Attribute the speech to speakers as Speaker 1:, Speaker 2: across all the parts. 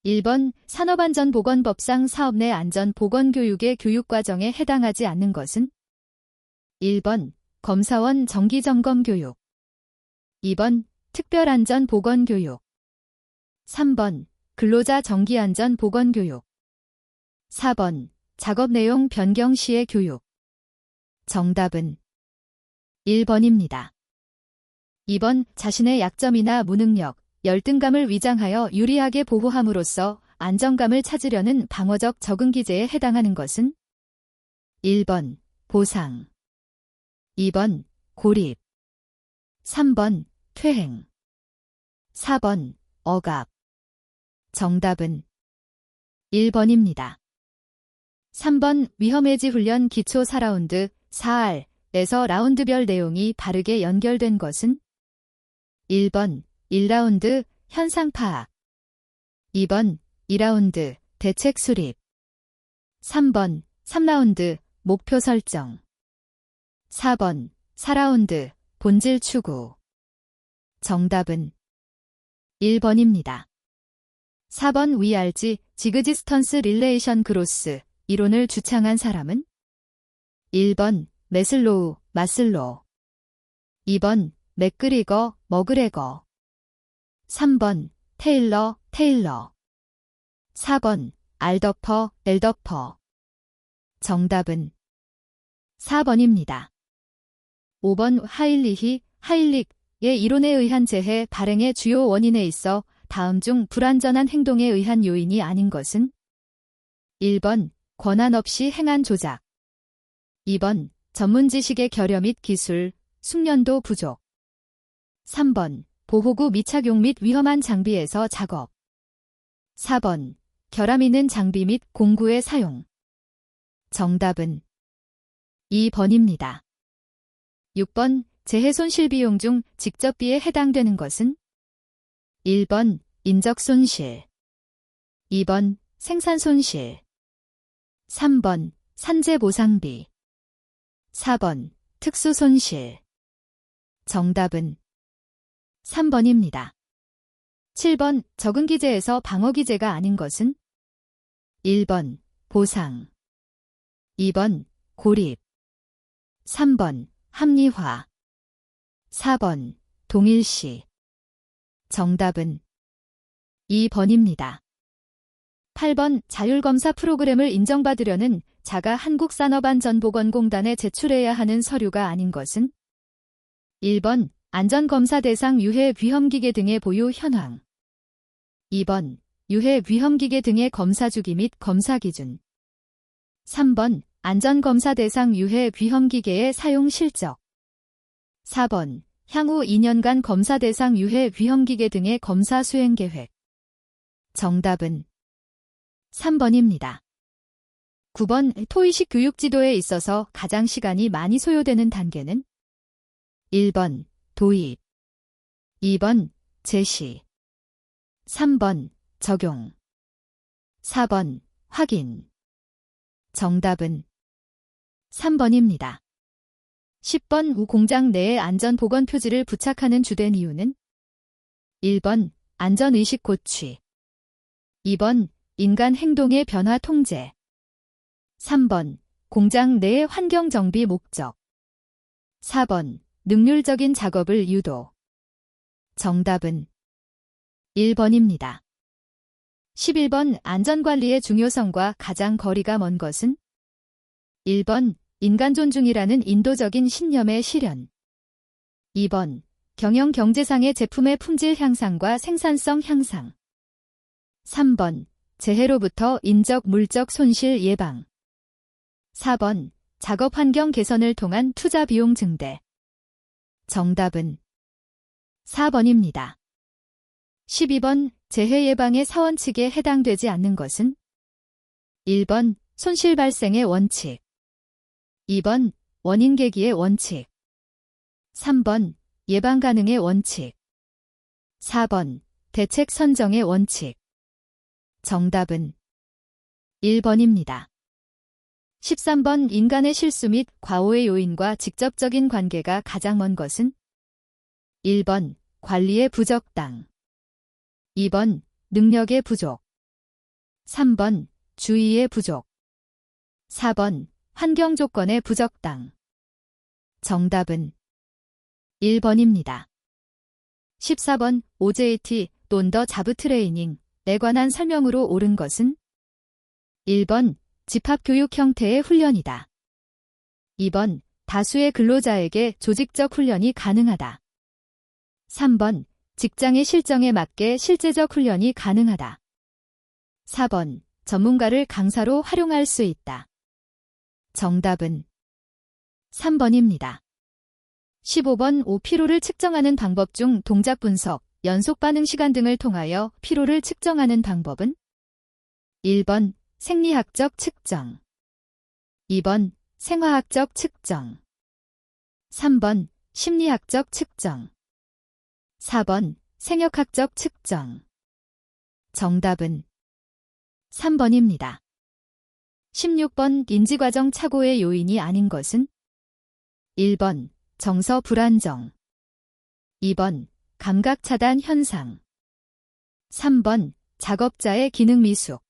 Speaker 1: 1번 산업안전보건법상 사업 내 안전보건교육의 교육과정에 해당하지 않는 것은 1번 검사원 정기점검교육 2번 특별안전보건교육 3번 근로자 정기안전보건교육 4번 작업내용 변경 시의 교육 정답은 1번입니다. 2번 자신의 약점이나 무능력, 열등감을 위장하여 유리하게 보호함으로써 안정감을 찾으려는 방어적 적응기제에 해당하는 것은 1번 보상 2번 고립 3번 퇴행 4번 억압 정답은 1번입니다. 3번 위험해지 훈련 기초 4라운드 4R에서 라운드별 내용이 바르게 연결된 것은 1번 1라운드 현상 파악 2번 2라운드 대책 수립 3번 3라운드 목표 설정 4번 4라운드 본질 추구 정답은 1번입니다. 4번 위알지 지그지스턴스 릴레이션 그로스 이론을 주창한 사람은 1번 마슬로우 2번 맥그리거 머그레거 3번 테일러 4번 엘더퍼 정답은 4번입니다. 5번 하일릭의 이론에 의한 재해 발행의 주요 원인에 있어 다음 중 불완전한 행동에 의한 요인이 아닌 것은 1번 권한 없이 행한 조작 2번 전문 지식의 결여 및 기술, 숙련도 부족 3번 보호구 미착용 및 위험한 장비에서 작업 4번 결함 있는 장비 및 공구의 사용 정답은 2번입니다. 6번 재해 손실 비용 중 직접비에 해당되는 것은 1번 인적 손실 2번 생산 손실 3번 산재 보상비 4번 특수 손실 정답은 3번입니다. 7번 적응기제에서 방어기제가 아닌 것은 1번 보상 2번 고립 3번 합리화 4번 동일시 정답은 2번입니다. 8번 자율검사 프로그램을 인정받으려는 자가 한국산업안전보건공단에 제출해야 하는 서류가 아닌 것은 1번 안전검사 대상 유해 위험기계 등의 보유 현황 2번 유해 위험기계 등의 검사 주기 및 검사 기준 3번 안전검사 대상 유해 위험기계의 사용 실적 4번 향후 2년간 검사 대상 유해 위험기계 등의 검사 수행 계획 정답은 3번입니다. 9번 토의식 교육지도에 있어서 가장 시간이 많이 소요되는 단계는 1번 도입 2번 제시 3번 적용 4번 확인 정답은 3번입니다. 10번 우 공장 내에 안전보건 표지를 부착하는 주된 이유는 1번 안전의식 고취 2번 인간 행동의 변화 통제 3번 공장 내의 환경 정비 목적 4번 능률적인 작업을 유도 정답은 1번입니다. 11번 안전관리의 중요성과 가장 거리가 먼 것은 1번 인간 존중이라는 인도적인 신념의 실현 2번 경영 경제상의 제품의 품질 향상과 생산성 향상 3번 재해로부터 인적 물적 손실 예방 4번 작업 환경 개선을 통한 투자 비용 증대 정답은 4번입니다. 12번 재해 예방의 사원칙에 해당되지 않는 것은 1번 손실 발생의 원칙 2번 원인 계기의 원칙 3번 예방 가능의 원칙 4번 대책 선정의 원칙 정답은 1번입니다. 13번 인간의 실수 및 과오의 요인과 직접적인 관계가 가장 먼 것은 1번 관리의 부적당 2번 능력의 부족 3번 주의의 부족. 4번 환경 조건의 부적당. 정답은 1번입니다. 14번 OJT 논더 자브 트레이닝에 관한 설명으로 옳은 것은 1번 집합교육 형태의 훈련이다. 2번 다수의 근로자에게 조직적 훈련이 가능하다. 3번 직장의 실정에 맞게 실제적 훈련이 가능하다. 4번 전문가를 강사로 활용할 수 있다. 정답은 3번입니다. 15번 피로를 측정하는 방법 중 동작 분석, 연속 반응 시간 등을 통하여 피로를 측정하는 방법은 1번 생리학적 측정, 2번 생화학적 측정, 3번 심리학적 측정, 4번 생역학적 측정. 정답은 3번입니다. 16번 인지과정 착오의 요인이 아닌 것은 1번 정서 불안정, 2번 감각 차단 현상, 3번 작업자의 기능 미숙,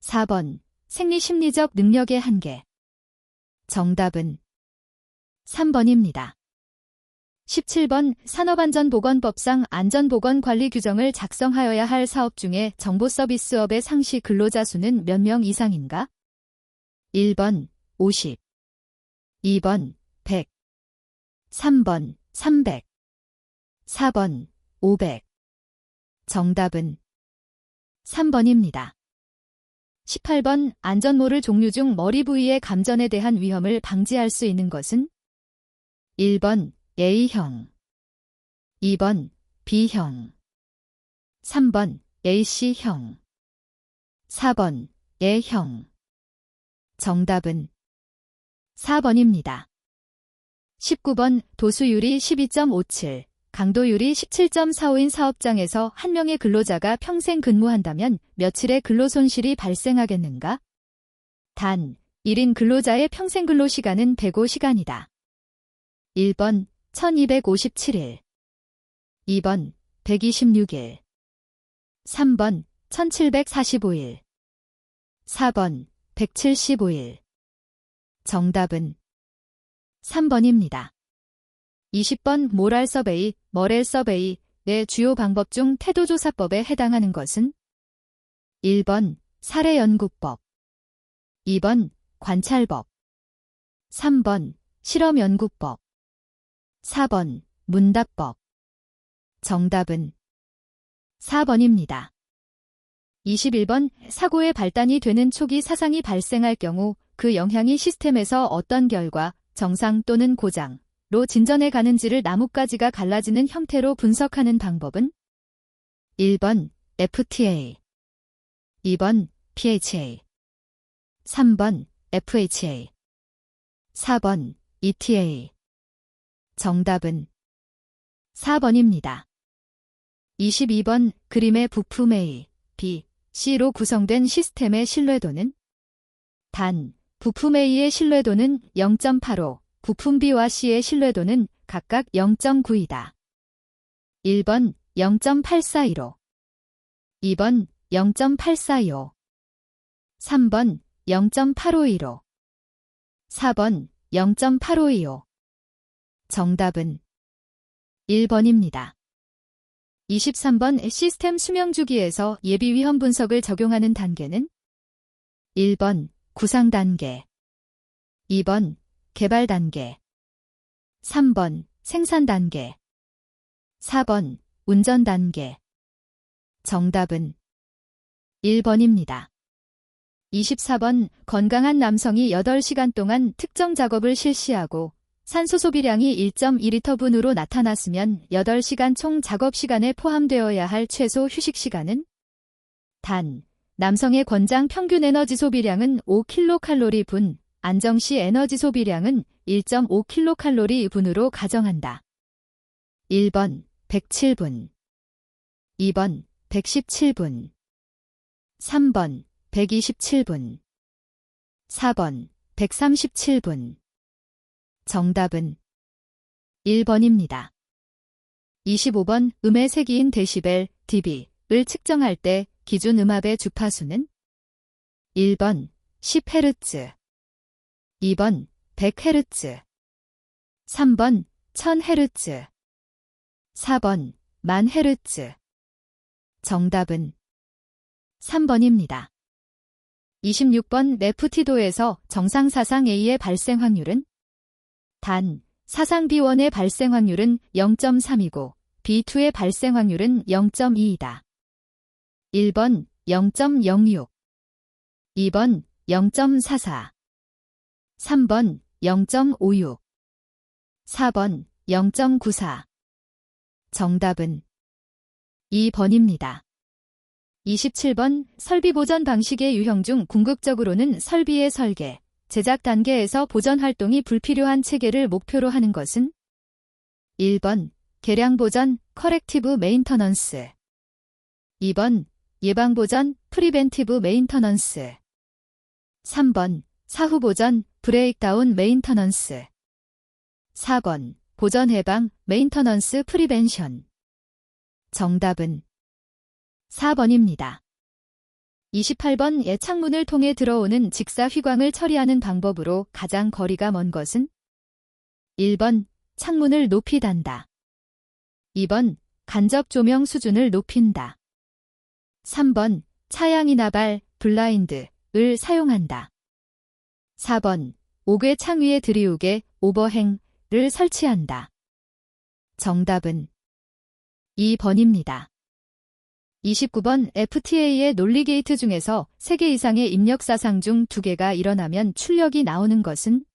Speaker 1: 4번 생리심리적 능력의 한계. 정답은 3번입니다. 17번 산업안전보건법상 안전보건관리 규정을 작성하여야 할 사업 중에 정보서비스업의 상시 근로자 수는 몇 명 이상인가? 1번 50, 2번 100, 3번 300, 4번 500. 정답은 3번입니다. 18번 안전모를 종류 중 머리 부위의 감전에 대한 위험을 방지할 수 있는 것은 1번 A형, 2번 B형, 3번 AC형, 4번 A형. 정답은 4번입니다. 19번 도수율이 12.57, 강도율이 17.45인 사업장에서 한 명의 근로자가 평생 근무한다면 며칠의 근로손실이 발생하겠는가? 단, 1인 근로자의 평생 근로시간은 105시간이다. 1번 1257일, 2번 126일, 3번 1745일, 4번 175일. 정답은 3번입니다. 20번 모랄 서베이, 머렐 서베이의 주요 방법 중 태도조사법에 해당하는 것은 1번 사례연구법, 2번 관찰법, 3번 실험연구법, 4번 문답법. 정답은 4번입니다. 21번 사고의 발단이 되는 초기 사상이 발생할 경우 그 영향이 시스템에서 어떤 결과, 정상 또는 고장로 진전해 가는지를 나뭇가지가 갈라지는 형태로 분석하는 방법은 1번 FTA, 2번 PHA, 3번 FHA, 4번 ETA. 정답은 4번입니다. 22번 그림의 부품 A, B, C로 구성된 시스템의 신뢰도는 단, 부품 A의 신뢰도는 0.85, 부품 B와 C의 신뢰도는 각각 0.9이다. 1번 0.842로, 2번 0.842호, 3번 0.852로, 4번 0.852호. 정답은 1번입니다. 23번 시스템 수명주기에서 예비위험 분석을 적용하는 단계는 1번 구상 단계, 2번 개발 단계, 3번 생산 단계, 4번 운전 단계. 정답은 1번입니다. 24번 건강한 남성이 8시간 동안 특정 작업을 실시하고 산소 소비량이 1.2리터분으로 나타났으면 8시간 총 작업 시간에 포함되어야 할 최소 휴식 시간은 단, 남성의 권장 평균 에너지 소비량은 5kcal 분, 안정 시 에너지 소비량은 1.5kcal 분으로 가정한다. 1번 107분, 2번 117분, 3번 127분, 4번 137분. 정답은 1번입니다. 25번 음의 세기인 데시벨, dB를 측정할 때 기준 음압의 주파수는 1번 10Hz, 2번 100Hz, 3번 1000Hz, 4번 10,000Hz. 정답은 3번입니다. 26번 네프티도에서 정상 사상 A의 발생 확률은? 단, 사상 B1의 발생 확률은 0.3이고 B2의 발생 확률은 0.2이다. 1번 0.06, 2번 0.44, 3번 0.56, 4번 0.94. 정답은 2번입니다. 27번 설비 보전 방식의 유형 중 궁극적으로는 설비의 설계, 제작 단계에서 보전 활동이 불필요한 체계를 목표로 하는 것은? 1번 개량 보전, 커렉티브 메인터넌스, 2번 예방 보전, 프리벤티브 메인터넌스, 3번 사후 보전, 브레이크다운 메인터넌스, 4번 보전 해방, 메인터넌스 프리벤션. 정답은 4번입니다. 28번 창문을 통해 들어오는 직사 휘광을 처리하는 방법으로 가장 거리가 먼 것은? 1번 창문을 높이 단다, 2번 간접 조명 수준을 높인다, 3번 차양이 나발, 블라인드를 사용한다, 4번 옥외 창 위에 들이우게, 오버행을 설치한다. 정답은 2번입니다. 29번 FTA의 논리 게이트 중에서 3개 이상의 입력 사상 중 2개가 일어나면 출력이 나오는 것은?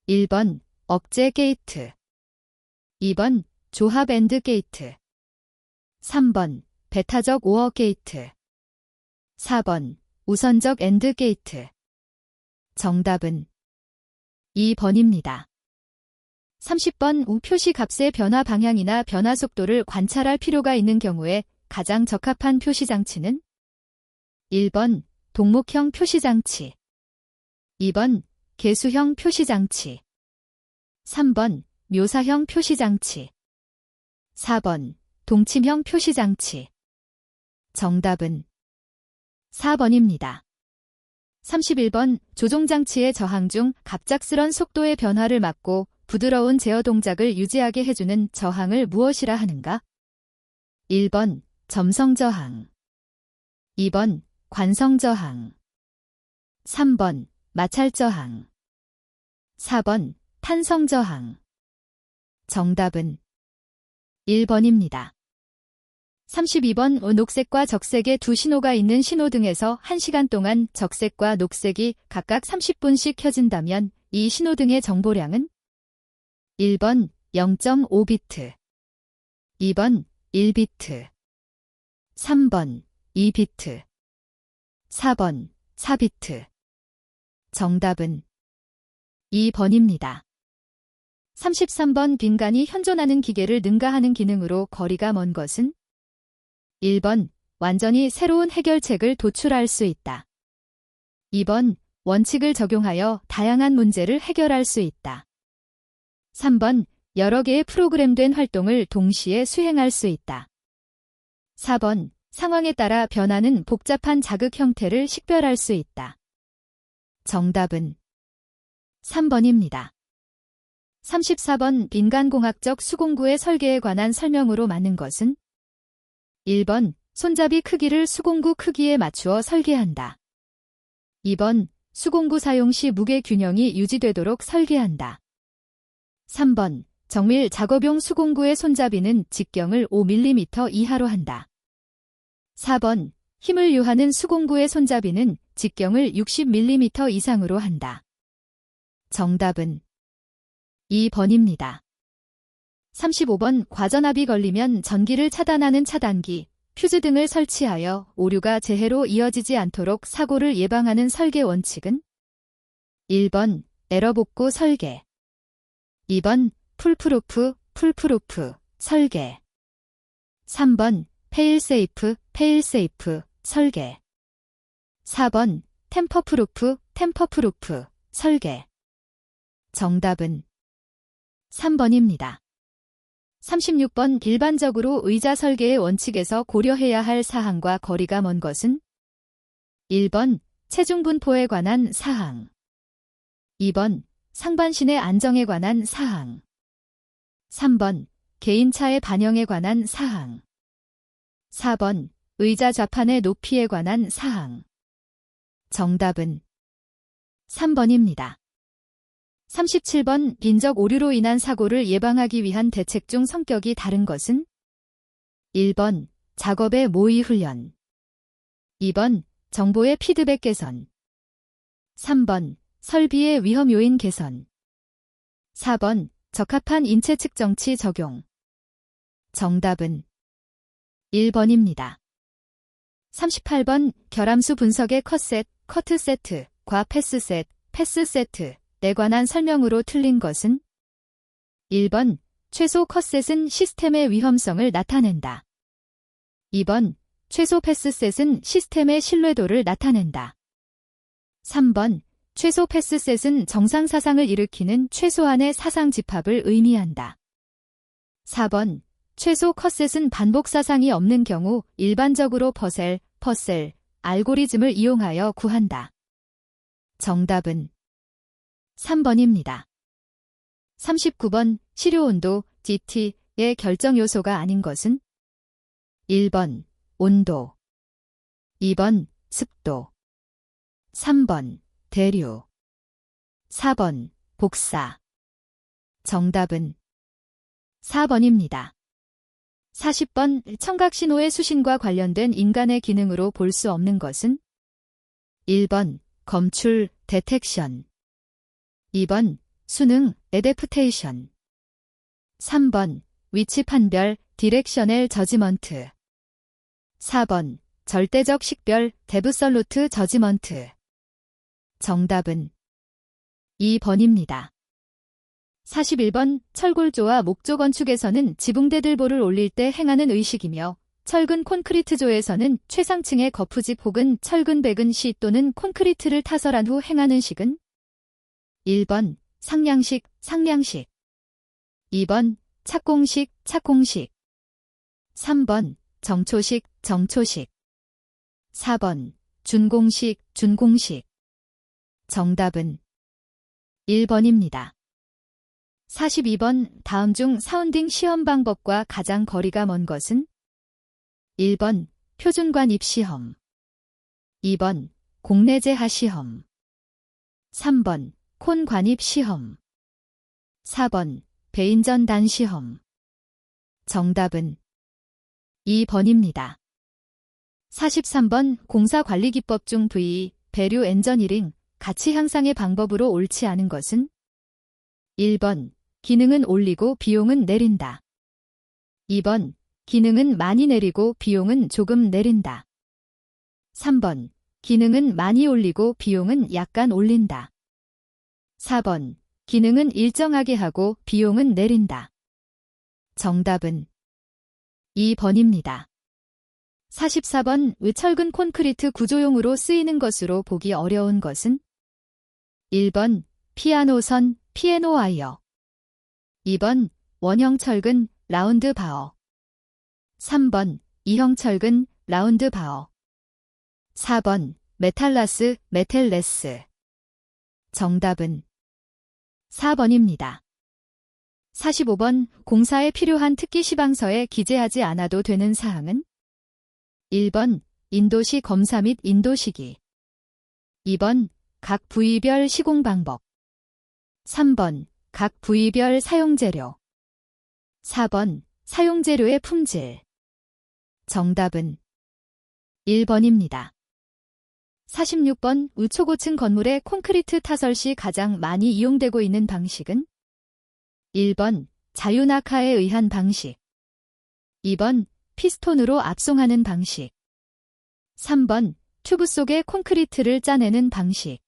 Speaker 1: 1번 억제 게이트, 2번 조합 앤드 게이트, 3번 배타적 오어 게이트, 4번 우선적 앤드 게이트. 정답은 2번입니다. 30번 우표시 값의 변화 방향이나 변화 속도를 관찰할 필요가 있는 경우에 가장 적합한 표시장치는? 1번 동목형 표시장치, 2번 개수형 표시장치, 3번 묘사형 표시장치, 4번 동침형 표시장치. 정답은 4번입니다. 31번 조종장치의 저항 중 갑작스런 속도의 변화를 막고 부드러운 제어 동작을 유지하게 해주는 저항을 무엇이라 하는가? 1번 점성저항, 2번 관성저항, 3번 마찰저항, 4번 탄성저항. 정답은 1번입니다. 32번 녹색과 적색의 두 신호가 있는 신호등에서 1시간 동안 적색과 녹색이 각각 30분씩 켜진다면 이 신호등의 정보량은? 1번 0.5비트, 2번 1비트, 3번 2비트, 4번 4비트. 정답은 2번입니다. 33번 빈간이 현존하는 기계를 능가하는 기능으로 거리가 먼 것은? 1번 완전히 새로운 해결책을 도출할 수 있다, 2번 원칙을 적용하여 다양한 문제를 해결할 수 있다, 3번 여러 개의 프로그램된 활동을 동시에 수행할 수 있다, 4번 상황에 따라 변하는 복잡한 자극 형태를 식별할 수 있다. 정답은 3번입니다. 34번 빈간공학적 수공구의 설계에 관한 설명으로 맞는 것은? 1번 손잡이 크기를 수공구 크기에 맞추어 설계한다, 2번 수공구 사용 시 무게 균형이 유지되도록 설계한다, 3번 정밀 작업용 수공구의 손잡이는 직경을 5mm 이하로 한다, 4번 힘을 유하는 수공구의 손잡이는 직경을 60mm 이상으로 한다. 정답은 2번입니다. 35번 과전압이 걸리면 전기를 차단하는 차단기, 퓨즈 등을 설치하여 오류가 재해로 이어지지 않도록 사고를 예방하는 설계 원칙은? 1번 에러 복구 설계, 2번 풀프루프 설계, 3번 페일세이프 설계, 4번 템퍼프루프 설계. 정답은 3번입니다. 36번 일반적으로 의자 설계의 원칙에서 고려해야 할 사항과 거리가 먼 것은? 1번 체중 분포에 관한 사항. 2번 상반신의 안정에 관한 사항. 3번 개인차의 반영에 관한 사항. 4번 의자 좌판의 높이에 관한 사항. 정답은 3번입니다. 37번 빈적 오류로 인한 사고를 예방하기 위한 대책 중 성격이 다른 것은? 1번 작업의 모의 훈련. 2번 정보의 피드백 개선. 3번 설비의 위험 요인 개선. 4번 적합한 인체 측정치 적용. 정답은 1번입니다. 38번 결함수 분석의 컷셋, 커트세트, 과 패스셋, 패스세트에 관한 설명으로 틀린 것은? 1번 최소 컷셋은 시스템의 위험성을 나타낸다. 2번 최소 패스셋은 시스템의 신뢰도를 나타낸다. 3번 최소 패스셋은 정상 사상을 일으키는 최소한의 사상 집합을 의미한다. 4번 최소 컷셋은 반복 사상이 없는 경우 일반적으로 퍼셀 알고리즘을 이용하여 구한다. 정답은 3번입니다. 39번 시료온도 GT의 결정 요소가 아닌 것은? 1번 온도. 2번 습도. 3번 대류. 4번 복사. 정답은 4번입니다. 40번 청각신호의 수신과 관련된 인간의 기능으로 볼 수 없는 것은? 1번 검출, 데텍션. 2번 수능, 애대프테이션. 3번 위치 판별, 디렉셔넬 저지먼트. 4번 절대적 식별, 데브설루트 저지먼트. 정답은 2번입니다. 41번 철골조와 목조 건축에서는 지붕대들보를 올릴 때 행하는 의식이며 철근 콘크리트조에서는 최상층의 거푸집 혹은 철근 백은 시 또는 콘크리트를 타설한 후 행하는 식은? 1번 상량식, 2번 착공식, 3번 정초식, 4번 준공식, 정답은 1번입니다. 42번 다음 중 사운딩 시험 방법과 가장 거리가 먼 것은? 1번 표준관 입시험. 2번 공내제하 시험. 3번 콘 관입 시험. 4번 배인전 단 시험. 정답은 2번입니다. 43번 공사관리기법 중 V, 배류 엔저니링, 가치 향상의 방법으로 옳지 않은 것은? 1번 기능은 올리고 비용은 내린다. 2번 기능은 많이 내리고 비용은 조금 내린다. 3번 기능은 많이 올리고 비용은 약간 올린다. 4번 기능은 일정하게 하고 비용은 내린다. 정답은 2번입니다. 44번 철근 콘크리트 구조용으로 쓰이는 것으로 보기 어려운 것은? 1번 피아노선, 피에노 와이어. 2번 원형 철근, 라운드 바어. 3번 이형 철근, 라운드 바어. 4번 메탈라스, 메텔레스. 정답은 4번입니다. 45번 공사에 필요한 특기 시방서에 기재하지 않아도 되는 사항은? 1번 인도시 검사 및 인도시기. 2번 각 부위별 시공 방법. 3번 각 부위별 사용재료. 4번 사용재료의 품질. 정답은 1번입니다. 46번 우초고층 건물의 콘크리트 타설 시 가장 많이 이용되고 있는 방식은? 1번 자유낙하에 의한 방식. 2번 피스톤으로 압송하는 방식. 3번 튜브 속에 콘크리트를 짜내는 방식.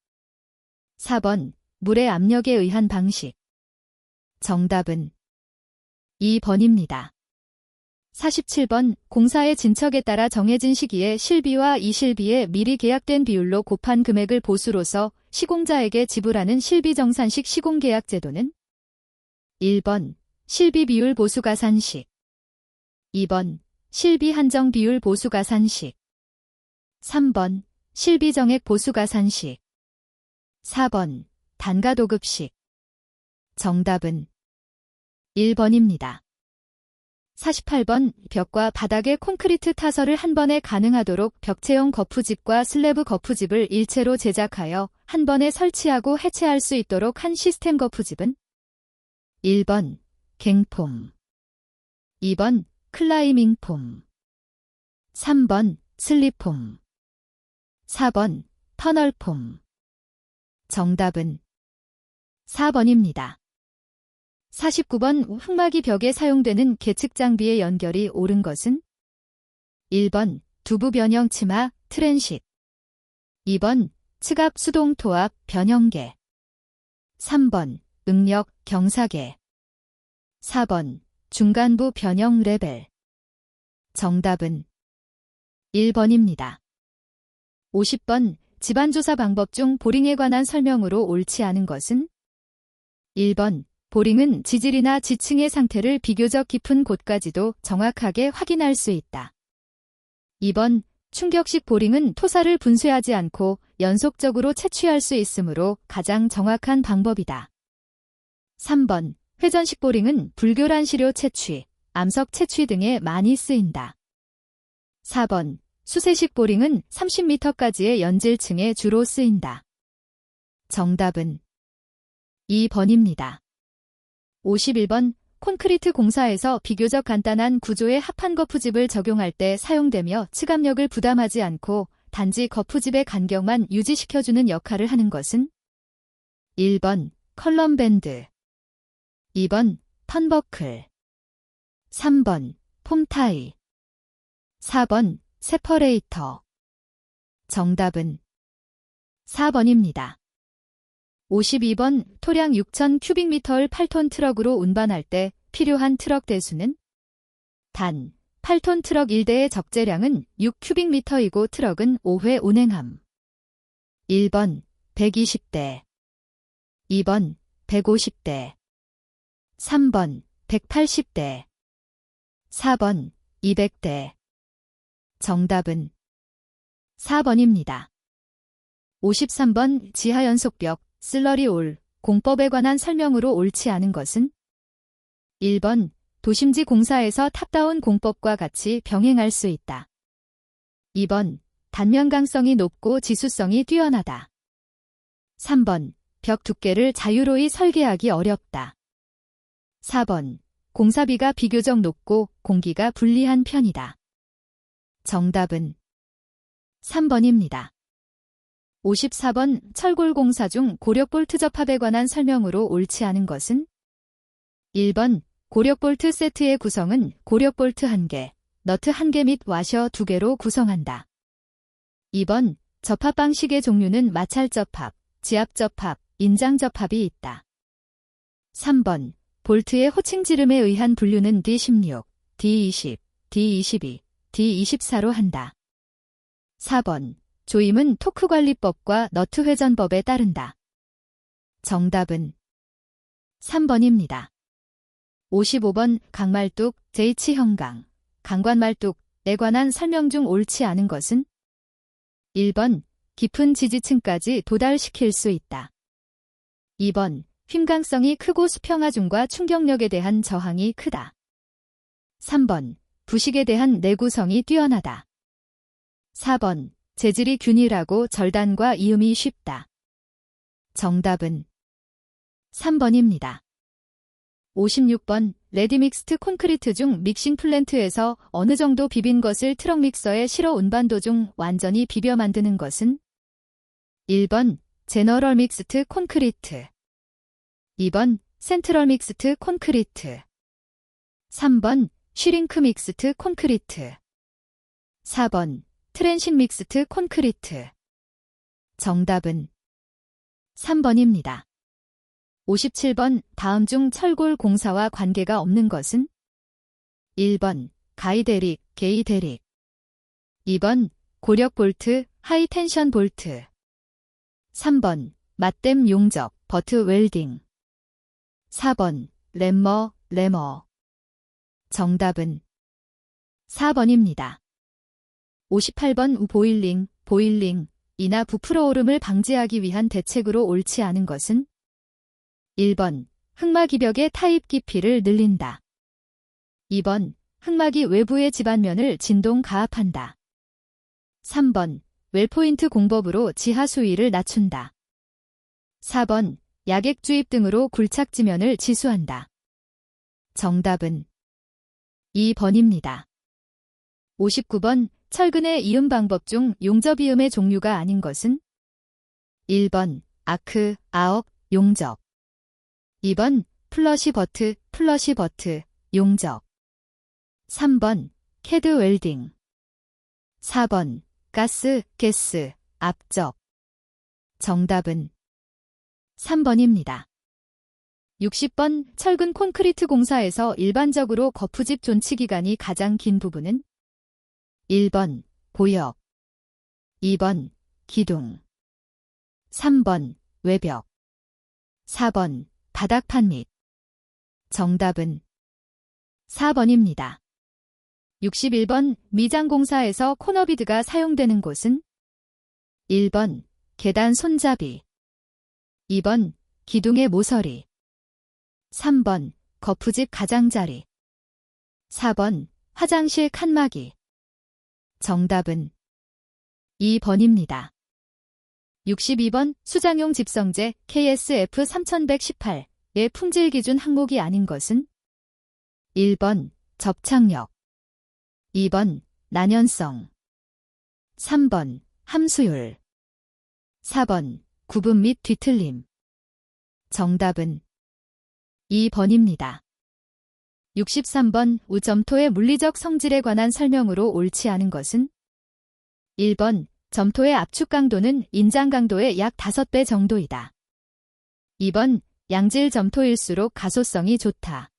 Speaker 1: 4번 물의 압력에 의한 방식. 정답은 2번입니다. 47번 공사의 진척에 따라 정해진 시기에 실비와 이실비의 미리 계약된 비율로 곱한 금액을 보수로서 시공자에게 지불하는 실비정산식 시공계약 제도는? 1번 실비 비율 보수가산식. 2번 실비 한정 비율 보수가산식. 3번 실비정액 보수가산식. 4번 단가도급식. 정답은 1번입니다. 48번 벽과 바닥에 콘크리트 타설을 한 번에 가능하도록 벽체형 거푸집과 슬래브 거푸집을 일체로 제작하여 한 번에 설치하고 해체할 수 있도록 한 시스템 거푸집은 1번 갱폼, 2번 클라이밍폼, 3번 슬립폼, 4번 터널폼. 정답은 4번입니다. 49번 흙막이 벽에 사용되는 계측 장비의 연결이 옳은 것은 1번 두부 변형 치마 트랜식, 2번 측압 수동 토압 변형계, 3번 응력 경사계, 4번 중간부 변형 레벨. 정답은 1번입니다. 50번 집안조사 방법 중 보링에 관한 설명으로 옳지 않은 것은 1번 보링은 지질이나 지층의 상태를 비교적 깊은 곳까지도 정확하게 확인할 수 있다. 2번 충격식 보링은 토사를 분쇄하지 않고 연속적으로 채취할 수 있으므로 가장 정확한 방법이다. 3번 회전식 보링은 불교란 시료 채취, 암석 채취 등에 많이 쓰인다. 4번 수세식 보링은 30m까지의 연질층에 주로 쓰인다. 정답은 2번입니다. 51번 콘크리트 공사에서 비교적 간단한 구조의 합판 거푸집을 적용할 때 사용되며 측압력을 부담하지 않고 단지 거푸집의 간격만 유지시켜주는 역할을 하는 것은 1번 컬럼밴드, 2번 턴버클, 3번 폼타이, 4번 세퍼레이터. 정답은 4번입니다. 52번 토량 6,000 큐빅미터를 8톤 트럭으로 운반할 때 필요한 트럭 대수는 단 8톤 트럭 1대의 적재량은 6 큐빅미터이고 트럭은 5회 운행함. 1번 120대, 2번 150대, 3번 180대, 4번 200대. 정답은 4번입니다. 53번 지하연속벽 슬러리 올 공법에 관한 설명으로 옳지 않은 것은 1번 도심지 공사에서 탑다운 공법과 같이 병행할 수 있다. 2번 단면강성이 높고 지수성이 뛰어나다. 3번 벽 두께를 자유로이 설계하기 어렵다. 4번 공사비가 비교적 높고 공기가 불리한 편이다. 정답은 3번입니다. 54번 철골 공사 중 고력볼트 접합에 관한 설명으로 옳지 않은 것은 1번 고력볼트 세트의 구성은 고력볼트 1개, 너트 1개 및 와셔 2개로 구성한다. 2번 접합 방식의 종류는 마찰 접합, 지압 접합, 인장 접합이 있다. 3번 볼트의 호칭 지름에 의한 분류는 D16, D20, D22, D24로 한다. 4번 조임은 토크관리법과 너트 회전법에 따른다. 정답은 3번입니다. 55번 강말뚝, J형강, 강관말뚝에 관한 설명 중 옳지 않은 것은 1번 깊은 지지층까지 도달시킬 수 있다. 2번 휨강성이 크고 수평하중과 충격력에 대한 저항이 크다. 3번 부식에 대한 내구성이 뛰어나다. 4번 재질이 균일하고 절단과 이음이 쉽다. 정답은 3번입니다. 56번 레디믹스트 콘크리트 중 믹싱 플랜트에서 어느 정도 비빈 것을 트럭 믹서에 실어 운반 도중 완전히 비벼 만드는 것은 1번 제너럴 믹스트 콘크리트, 2번 센트럴 믹스트 콘크리트, 3번 쉬링크 믹스트 콘크리트, 4번 트랜식 믹스트 콘크리트. 정답은 3번입니다. 57번 다음 중 철골 공사와 관계가 없는 것은 1번 가이데릭, 게이데릭, 2번 고력 볼트, 하이텐션 볼트, 3번 맞댐 용접, 버트 웰딩, 4번 램머, 레머. 정답은 4번입니다. 58번 보일링, 이나 부풀어 오름을 방지하기 위한 대책으로 옳지 않은 것은 1번 흑막이벽의 타입 깊이를 늘린다. 2번 흑막이 외부의 집안면을 진동 가압한다. 3번 웰포인트 공법으로 지하 수위를 낮춘다. 4번 약액 주입 등으로 굴착지면을 지수한다. 정답은 2번입니다. 59번 철근의 이음 방법 중 용접이음의 종류가 아닌 것은 1번 아크, 아억, 용접. 2번 플러시 버트, 용접. 3번 캐드 웰딩. 4번 가스, 게스, 압접. 정답은 3번입니다. 60번 철근 콘크리트 공사에서 일반적으로 거푸집 존치 기간이 가장 긴 부분은 1번 고역, 2번 기둥, 3번 외벽, 4번 바닥판 및. 정답은 4번입니다. 61번 미장 공사에서 코너비드가 사용되는 곳은 1번 계단 손잡이, 2번 기둥의 모서리, 3번 거푸집 가장자리, 4번 화장실 칸막이. 정답은 2번입니다. 62번 수장용 집성제 KSF 3118의 품질 기준 항목이 아닌 것은 1번 접착력, 2번 난연성, 3번 함수율, 4번 구분 및 뒤틀림. 정답은 2번입니다. 63번 우점토의 물리적 성질에 관한 설명으로 옳지 않은 것은 1번 점토의 압축 강도는 인장 강도의 약 5배 정도이다. 2번 양질 점토일수록 가소성이 좋다.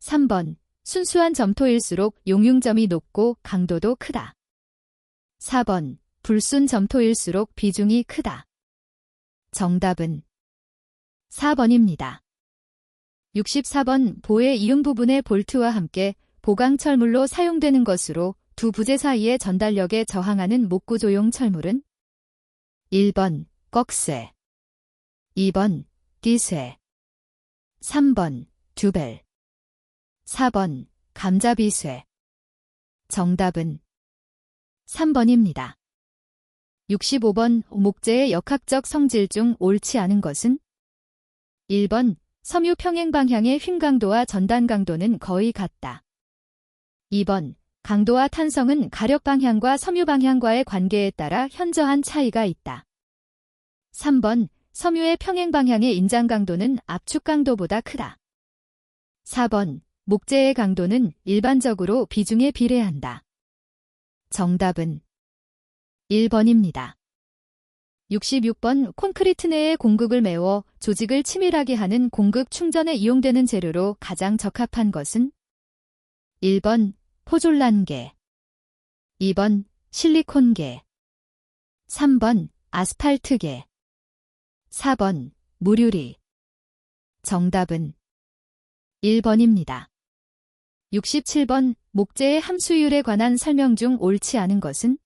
Speaker 1: 3번 순수한 점토일수록 용융점이 높고 강도도 크다. 4번 불순 점토일수록 비중이 크다. 정답은 4번입니다. 64번 보의 이음 부분의 볼트와 함께 보강 철물로 사용되는 것으로 두 부재 사이의 전달력에 저항하는 목구조용 철물은 1번 꺽쇠, 2번 디쇠, 3번 듀벨, 4번 감자비쇠. 정답은 3번입니다. 65번 목재의 역학적 성질 중 옳지 않은 것은 1번 섬유 평행 방향의 휭 강도와 전단 강도는 거의 같다. 2번 강도와 탄성은 가력 방향과 섬유 방향과의 관계에 따라 현저한 차이가 있다. 3번 섬유의 평행 방향의 인장 강도는 압축 강도보다 크다. 4번 목재의 강도는 일반적으로 비중에 비례한다. 정답은 1번입니다. 66번 콘크리트 내의 공극을 메워 조직을 치밀하게 하는 공극 충전에 이용되는 재료로 가장 적합한 것은 1번 포졸란계, 2번 실리콘계, 3번 아스팔트계, 4번 무유리. 정답은 1번입니다. 67번 목재의 함수율에 관한 설명 중 옳지 않은 것은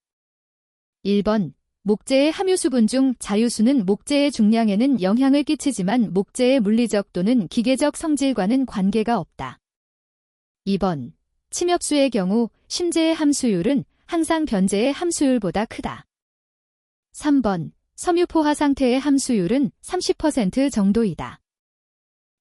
Speaker 1: 1번 목재의 함유수분 중 자유수는 목재의 중량에는 영향을 끼치지만 목재의 물리적 또는 기계적 성질과는 관계가 없다. 2번 침엽수의 경우 심재의 함수율은 항상 변재의 함수율보다 크다. 3번 섬유포화 상태의 함수율은 30% 정도이다.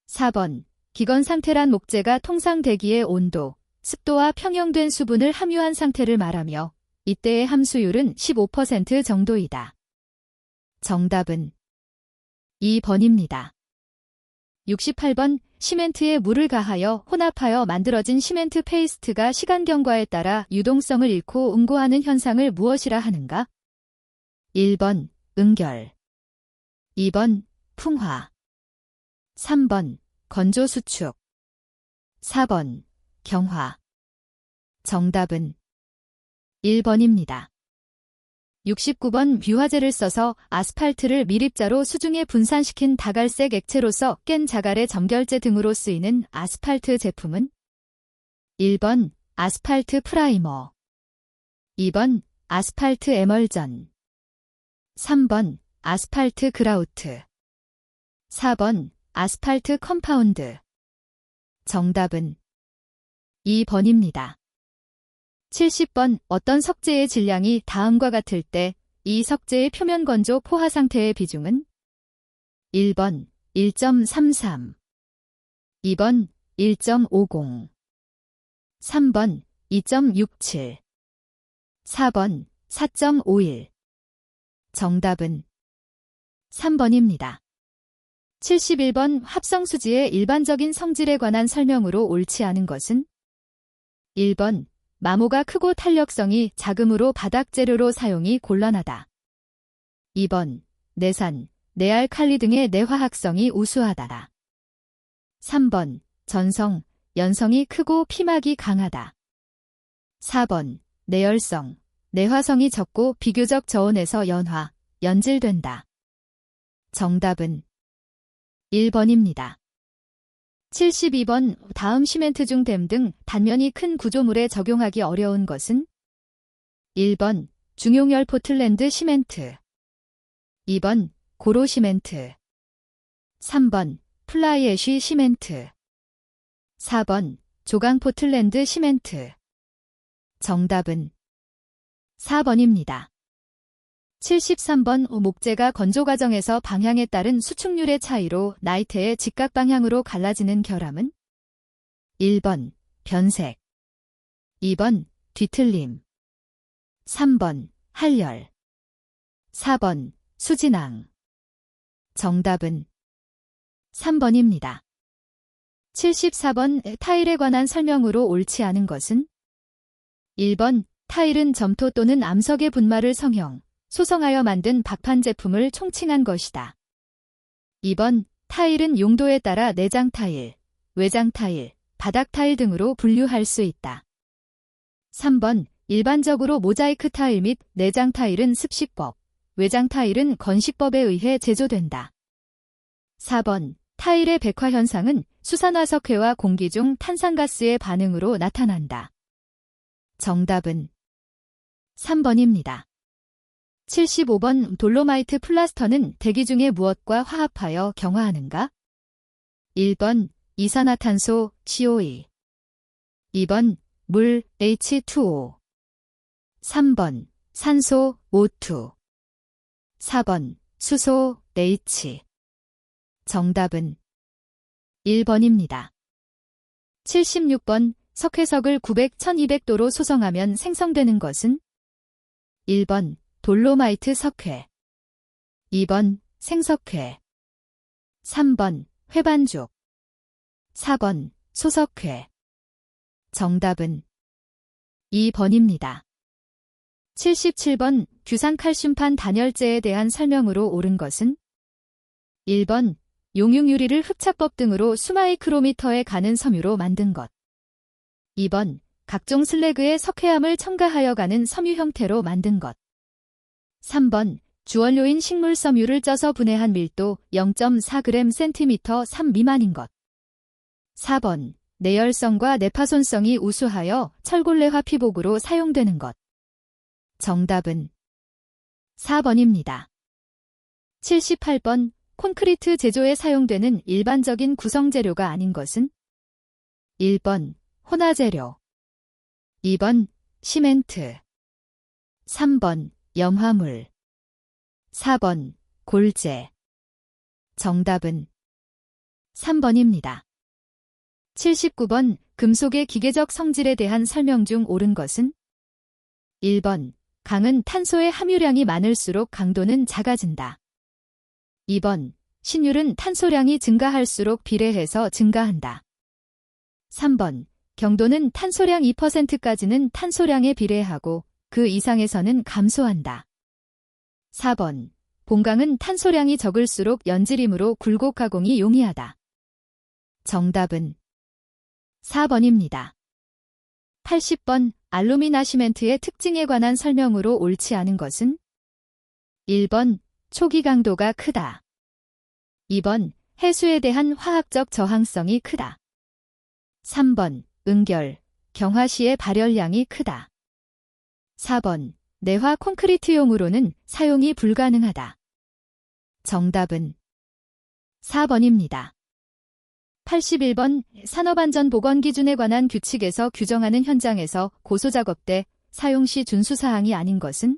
Speaker 1: 4번 기건 상태란 목재가 통상 대기의 온도, 습도와 평형된 수분을 함유한 상태를 말하며 이때의 함수율은 15% 정도이다. 정답은 2번입니다. 68번 시멘트에 물을 가하여 혼합하여 만들어진 시멘트 페이스트가 시간 경과에 따라 유동성을 잃고 응고하는 현상을 무엇이라 하는가? 1번 응결, 2번 풍화, 3번 건조 수축, 4번 경화. 정답은 1번입니다. 69번 뷰화제를 써서 아스팔트를 밀입자로 수중에 분산시킨 다갈색 액체로서 깬 자갈의 점결제 등으로 쓰이는 아스팔트 제품은 1번 아스팔트 프라이머, 2번 아스팔트 에멀전, 3번 아스팔트 그라우트. 4번 아스팔트 컴파운드. 정답은 2번입니다. 70번 어떤 석재의 질량이 다음과 같을 때 이 석재의 표면 건조 포화 상태의 비중은 1번 1.33, 2번 1.50, 3번 2.67, 4번 4.51. 정답은 3번입니다. 71번 합성수지의 일반적인 성질에 관한 설명으로 옳지 않은 것은 1번 마모가 크고 탄력성이 작으므로 바닥 재료로 사용이 곤란하다. 2번 내산, 내알칼리 등의 내화학성이 우수하다. 3번 전성, 연성이 크고 피막이 강하다. 4번 내열성, 내화성이 적고 비교적 저온에서 연화, 연질된다. 정답은 1번입니다. 72번 다음 시멘트 중 댐 등 단면이 큰 구조물에 적용하기 어려운 것은 1번 중용열 포틀랜드 시멘트, 2번 고로 시멘트, 3번 플라이애쉬 시멘트, 4번 조강 포틀랜드 시멘트. 정답은 4번입니다. 73번 목재가 건조 과정에서 방향에 따른 수축률의 차이로 나이테의 직각 방향으로 갈라지는 결함은 1번 변색, 2번 뒤틀림, 3번 할열, 4번 수진항. 정답은 3번입니다. 74번 타일에 관한 설명으로 옳지 않은 것은 1번 타일은 점토 또는 암석의 분말을 성형, 소성하여 만든 박판 제품을 총칭한 것이다. 2번 타일은 용도에 따라 내장 타일, 외장 타일, 바닥 타일 등으로 분류할 수 있다. 3번 일반적으로 모자이크 타일 및 내장 타일은 습식법, 외장 타일은 건식법에 의해 제조된다. 4번 타일의 백화 현상은 수산화석회와 공기 중 탄산가스의 반응으로 나타난다. 정답은 3번입니다. 75번 돌로마이트 플라스터는 대기 중에 무엇과 화합하여 경화하는가? 1번 이산화탄소 CO2, 2번 물 H2O, 3번 산소 O2, 4번 수소 H. 정답은 1번입니다. 76번 석회석을 900-1200도로 소성하면 생성되는 것은 1번 돌로마이트 석회, 2번 생석회, 3번 회반죽, 4번 소석회. 정답은 2번입니다. 77번 규산칼슘판 단열재에 대한 설명으로 옳은 것은 1번 용융유리를 흡착법 등으로 수마이크로미터에 가는 섬유로 만든 것, 2번 각종 슬래그의 석회암을 첨가하여 가는 섬유 형태로 만든 것, 3번 주원료인 식물섬유를 쪄서 분해한 밀도 0.4g/cm 3 미만인 것, 4번 내열성과 내파손성이 우수하여 철골레화 피복으로 사용되는 것. 정답은 4번입니다. 78번 콘크리트 제조에 사용되는 일반적인 구성재료가 아닌 것은 1번 혼화재료, 2번 시멘트, 3번 염화물, 4번 골재. 정답은 3번입니다. 79번 금속의 기계적 성질에 대한 설명 중 옳은 것은 1번 강은 탄소의 함유량이 많을수록 강도는 작아진다. 2번 신율은 탄소량이 증가할수록 비례해서 증가한다. 3번 경도는 탄소량 2%까지는 탄소량에 비례하고 그 이상에서는 감소한다. 4번 본강은 탄소량이 적을수록 연질이므로 굴곡 가공이 용이하다. 정답은 4번입니다. 80번 알루미나 시멘트의 특징에 관한 설명으로 옳지 않은 것은 1번 초기 강도가 크다, 2번 해수에 대한 화학적 저항성이 크다, 3번 응결, 경화 시의 발열량이 크다, 4번 내화 콘크리트용으로는 사용이 불가능하다. 정답은 4번입니다. 81번 산업안전보건기준에 관한 규칙에서 규정하는 현장에서 고소작업 때 사용 시 준수사항이 아닌 것은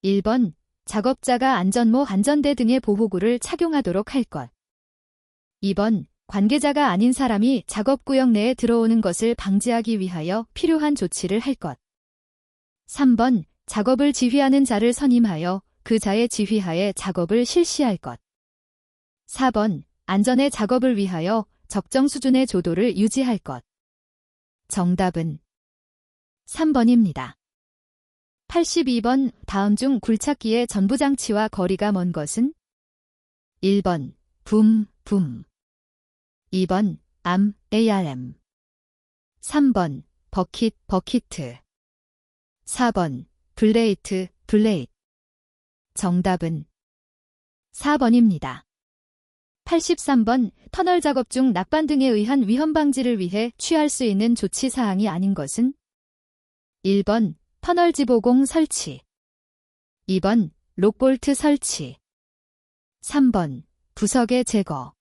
Speaker 1: 1번 작업자가 안전모 안전대 등의 보호구를 착용하도록 할 것. 2번 관계자가 아닌 사람이 작업구역 내에 들어오는 것을 방지하기 위하여 필요한 조치를 할 것. 3번 작업을 지휘하는 자를 선임하여 그 자의 지휘하에 작업을 실시할 것. 4번 안전의 작업을 위하여 적정 수준의 조도를 유지할 것. 정답은 3번입니다. 82번 다음 중 굴착기의 전부장치와 거리가 먼 것은 1번 붐, 붐 2번 암, ARM 3번 버킷, 버키트 4번 블레이트, 블레이트 정답은 4번입니다. 83번 터널 작업 중 낙반 등에 의한 위험 방지를 위해 취할 수 있는 조치 사항이 아닌 것은 1번 터널 지보공 설치 2번 록볼트 설치 3번 부석의 제거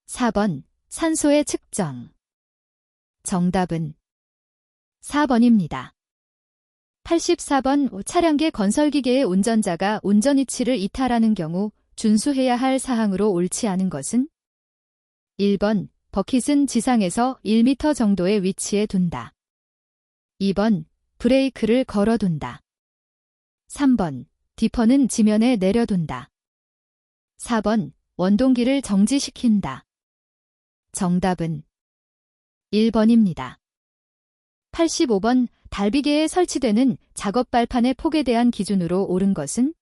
Speaker 1: 4번 산소의 측정 정답은 4번입니다. 84번 차량계 건설기계의 운전자가 운전 위치를 이탈하는 경우 준수해야 할 사항으로 옳지 않은 것은 1번 버킷은 지상에서 1m 정도의 위치에 둔다. 2번 브레이크를 걸어둔다. 3번 디퍼는 지면에 내려둔다. 4번 원동기를 정지시킨다. 정답은 1번입니다. 85번 달비계에 설치되는 작업 발판의 폭에 대한 기준으로 옳은 것은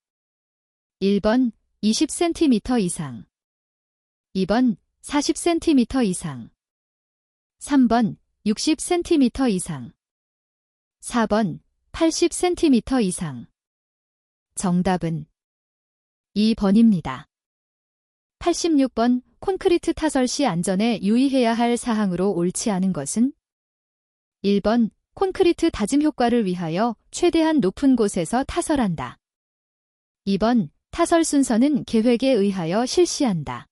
Speaker 1: 1번 20cm 이상 2번 40cm 이상 3번 60cm 이상 4번 80cm 이상 정답은 2번입니다. 86번 콘크리트 타설 시 안전에 유의해야 할 사항으로 옳지 않은 것은 1번 콘크리트 다짐 효과를 위하여 최대한 높은 곳에서 타설한다. 2번 타설 순서는 계획에 의하여 실시한다.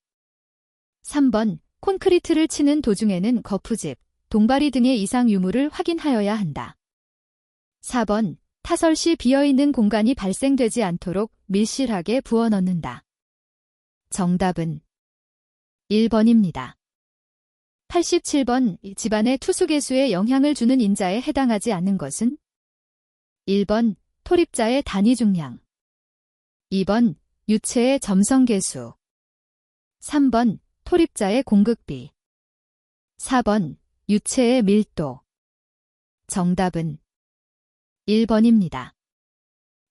Speaker 1: 3번 콘크리트를 치는 도중에는 거푸집, 동바리 등의 이상 유무를 확인하여야 한다. 4번 타설 시 비어있는 공간이 발생되지 않도록 밀실하게 부어넣는다. 정답은 1번입니다. 87번 집안의 투수개수에 영향을 주는 인자에 해당하지 않는 것은 1번 토립자의 단위 중량 2번 유체의 점성개수 3번 토립자의 공극비 4번 유체의 밀도 정답은 1번입니다.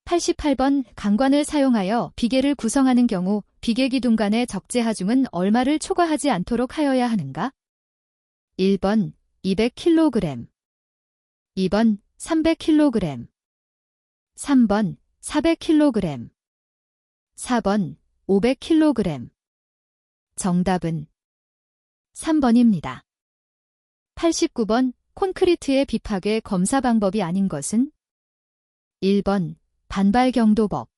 Speaker 1: 88번 강관을 사용하여 비계를 구성하는 경우 비계 기둥간의 적재 하중은 얼마를 초과하지 않도록 하여야 하는가? 1번 200kg 2번 300kg 3번 400kg 4번 500kg 정답은 3번입니다. 89번 콘크리트의 비파괴 검사 방법이 아닌 것은 1번 반발경도법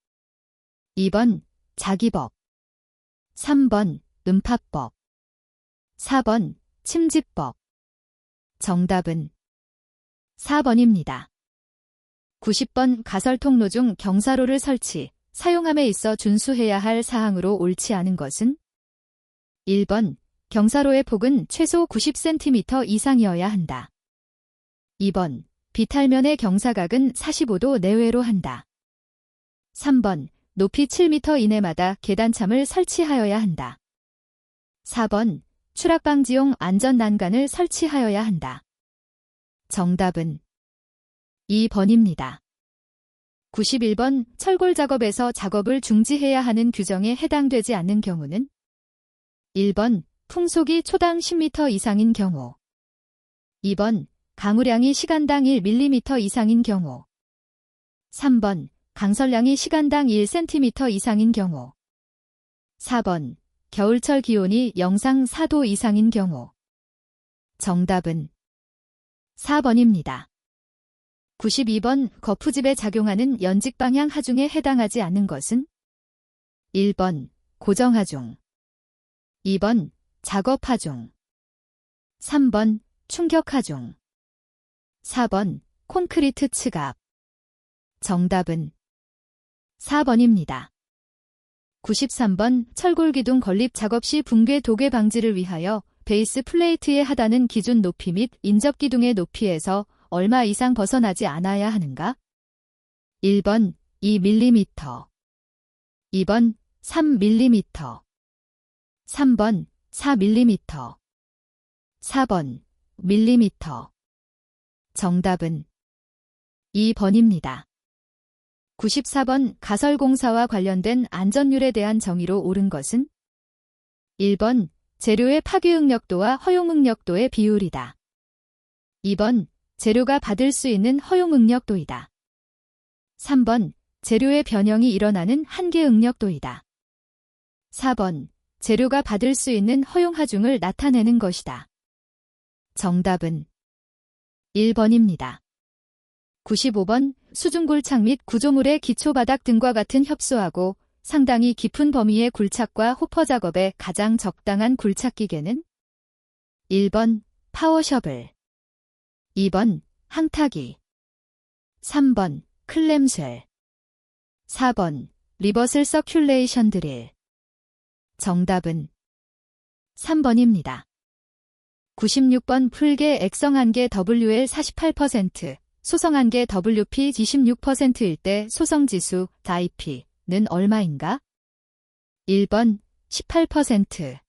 Speaker 1: 2번 자기법 3번 음파법 4번 침지법 정답은 4번입니다. 90번 가설통로 중 경사로를 설치, 사용함에 있어 준수해야 할 사항으로 옳지 않은 것은 1번 경사로의 폭은 최소 90cm 이상이어야 한다. 2번 비탈면의 경사각은 45도 내외로 한다. 3번 높이 7m 이내마다 계단참을 설치하여야 한다. 4번 추락방지용 안전난간을 설치하여야 한다. 정답은 2번입니다. 91번 철골 작업에서 작업을 중지해야 하는 규정에 해당되지 않는 경우는 1번 풍속이 초당 10m 이상인 경우 2번 강우량이 시간당 1mm 이상인 경우 3번 강설량이 시간당 1cm 이상인 경우 4번 겨울철 기온이 영상 4도 이상인 경우 정답은 4번입니다. 92번 거푸집에 작용하는 연직방향 하중에 해당하지 않는 것은 1번 고정하중, 2번 작업하중, 3번 충격하중, 4번 콘크리트 츠갑. 정답은 4번입니다. 93번 철골기둥 건립 작업 시 붕괴 도괴 방지를 위하여 베이스 플레이트의 하단은 기준 높이 및 인접기둥의 높이에서 얼마 이상 벗어나지 않아야 하는가? 1번 2mm, 2번 3mm, 3번 4mm, 4번 밀리미터. 정답은 2번입니다. 94번 가설공사와 관련된 안전율에 대한 정의로 옳은 것은 1번 재료의 파기응력도와 허용응력도의 비율이다. 2번 재료가 받을 수 있는 허용응력도이다. 3번 재료의 변형이 일어나는 한계응력도이다. 4번 재료가 받을 수 있는 허용하중을 나타내는 것이다. 정답은 1번입니다. 95번 수중굴착 및 구조물의 기초바닥 등과 같은 협소하고 상당히 깊은 범위의 굴착과 호퍼 작업에 가장 적당한 굴착 기계는 1번 파워셔블, 2번 항타기, 3번 클램쉘, 4번 리버슬 서큘레이션 드릴. 정답은 3번입니다. 96번 풀개 액성한개 WL 48%, 소성한개 WP 26%일 때 소성지수 DIP는 얼마인가? 1번 18%,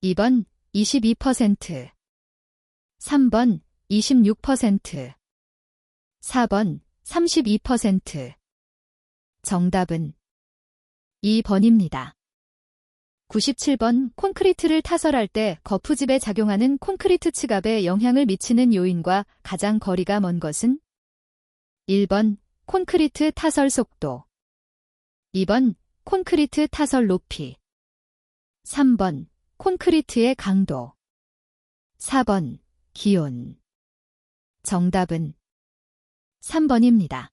Speaker 1: 2번 22%, 3번 26%, 4번 32%. 정답은 2번입니다. 97번 콘크리트를 타설할 때 거푸집에 작용하는 콘크리트 츠갑에 영향을 미치는 요인과 가장 거리가 먼 것은 1번 콘크리트 타설 속도, 2번 콘크리트 타설 높이, 3번 콘크리트의 강도, 4번 기온. 정답은 3번입니다.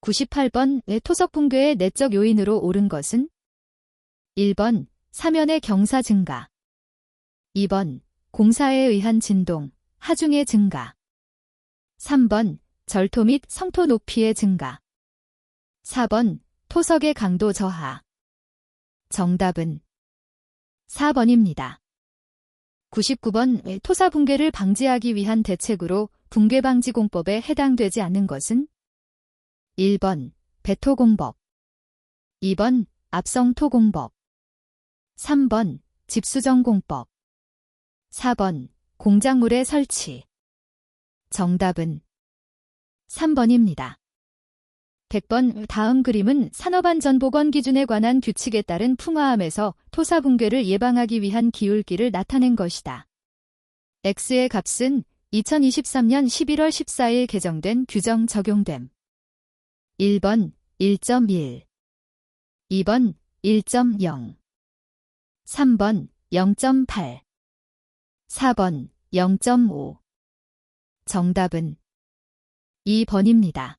Speaker 1: 98번 토석 붕괴의 내적 요인으로 옳은 것은 1번 사면의 경사 증가, 2번 공사에 의한 진동, 하중의 증가, 3번 절토 및 성토 높이의 증가, 4번 토석의 강도 저하. 정답은 4번입니다. 99번 토사 붕괴를 방지하기 위한 대책으로 붕괴방지공법에 해당되지 않는 것은 1번 배토공법, 2번 압성토공법, 3번 집수정공법, 4번 공작물의 설치. 정답은 3번입니다. 100번 다음 그림은 산업안전보건 기준에 관한 규칙에 따른 풍화함에서 토사 붕괴를 예방하기 위한 기울기를 나타낸 것이다. X의 값은 2023년 11월 14일 개정된 규정 적용됨. 1번 1.1, 2번 1.0, 3번 0.8, 4번 0.5. 정답은 2번입니다.